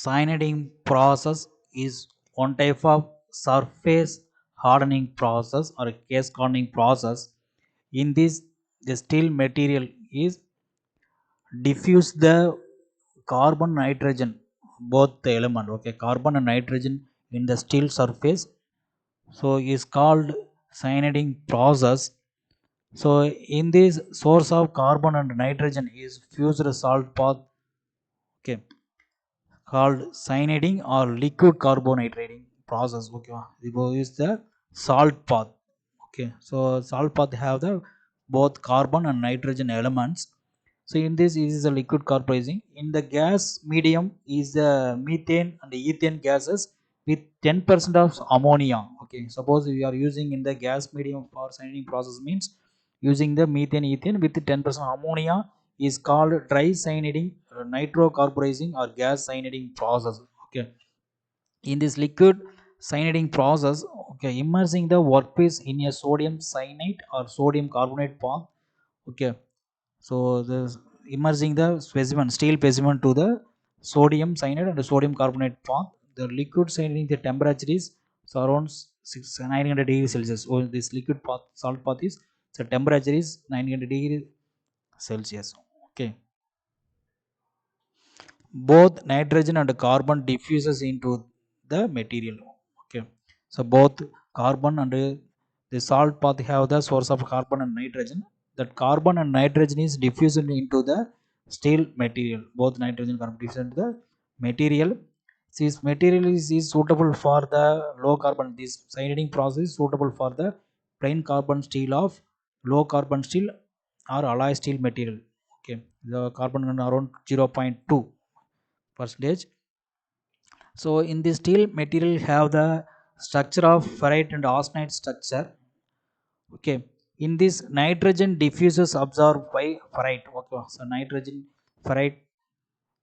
Cyaniding process is one type of surface hardening process or a case hardening process. In this, the steel material is diffuse the carbon nitrogen, both the element, okay, carbon and nitrogen in the steel surface. So is called cyaniding process. So in this source of carbon and nitrogen is fused salt path, okay, called cyaniding or liquid carbonitriding process. Okay, this is the salt path. Okay, so salt path have the both carbon and nitrogen elements. So in this is the liquid carbonizing. In the gas medium is the methane and the ethane gases with 10% of ammonia. Okay, suppose we are using in the gas medium for cyaniding process means using the methane ethane with 10% ammonia is called dry cyaniding, nitrocarburising or gas cyaniding process. Okay, in this liquid cyaniding process, okay, immersing the workpiece in a sodium cyanide or sodium carbonate path. Okay, so this immersing the specimen steel specimen to the sodium cyanide and the sodium carbonate path. The liquid cyaniding, the temperature is so around 900 degrees Celsius. So this liquid path salt path is, the temperature is 900 degrees Celsius. Okay, both nitrogen and carbon diffuses into the material. Okay, so both carbon and the salt path have the source of carbon and nitrogen. That carbon and nitrogen is diffused into the steel material. Both nitrogen and carbon diffused into the material. This material is suitable for the low carbon. This cyaniding process is suitable for the plain carbon steel of low carbon steel or alloy steel material. Okay, the carbon around 0.2 percentage. So in this steel material have the structure of ferrite and austenite structure. Okay, in this nitrogen diffuses absorbed by ferrite. Okay, so nitrogen ferrite,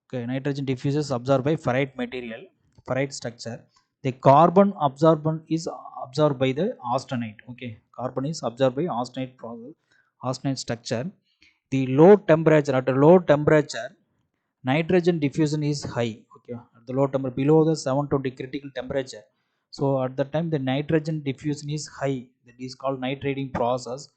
okay, nitrogen diffuses absorbed by ferrite material, ferrite structure. The carbon absorbent is absorbed by the austenite. Okay, carbon is absorbed by austenite process, austenite structure. The low temperature, at a low temperature nitrogen diffusion is high. Okay, at the low temperature below the 720 critical temperature, so at the time the nitrogen diffusion is high, that is called nitriding process.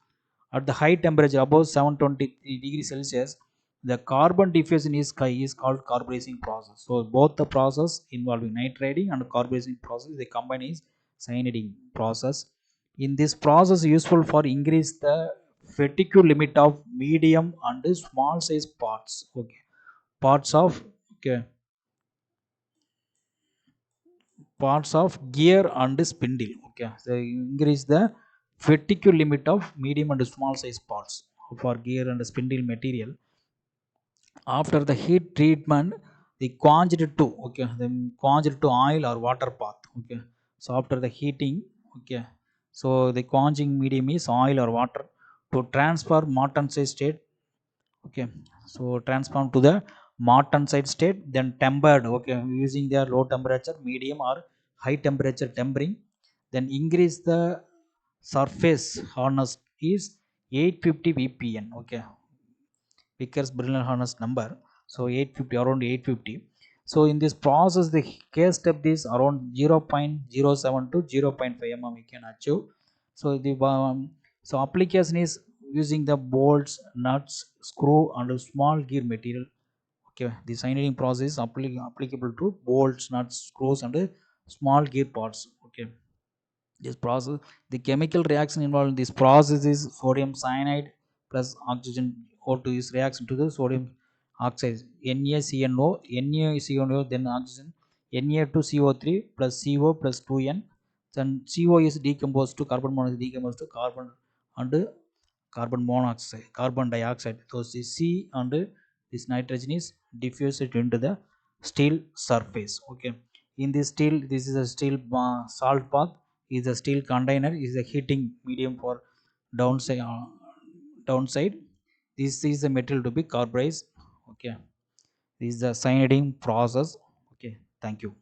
At the high temperature above 720 degrees Celsius, the carbon diffusion is high, is called carburizing process. So both the process involving nitriding and carburizing process they combine is cyaniding process. In this process useful for increase the fatigue limit of medium and small size parts. Okay, parts of, okay, parts of gear and spindle. Okay, so increase the fatigue limit of medium and small size parts for gear and spindle material. After the heat treatment, the quenched to, okay, then quenched to oil or water path. Okay, so after the heating, okay, so the quenching medium is oil or water to transfer martensite state. Okay, so transform to the martensite state, then tempered. Okay, using their low temperature, medium or high temperature tempering, then increase the surface hardness is 850 VPN. Okay, Vickers Brilliant harness number, so 850, around 850. So in this process the case depth is around 0.07 to 0.5 mm we can achieve. So the so application is using the bolts, nuts, screw and small gear material. Okay, the cyaniding process is applicable to bolts, nuts, screws and small gear parts. Okay, this process, the chemical reaction involved in this process is sodium cyanide plus oxygen O2 is reaction to the sodium oxide NaCNO, NaCNO then oxygen Na2CO3 plus CO plus 2N, then CO is decomposed to carbon monoxide, decomposed to carbon and carbon monoxide, carbon dioxide. So C and this nitrogen is diffused into the steel surface. Okay, in this steel, this is a steel salt bath, is a steel container, is a heating medium for downside. Downside, this is the material to be carburized. Okay, this is the cyaniding process. Okay, thank you.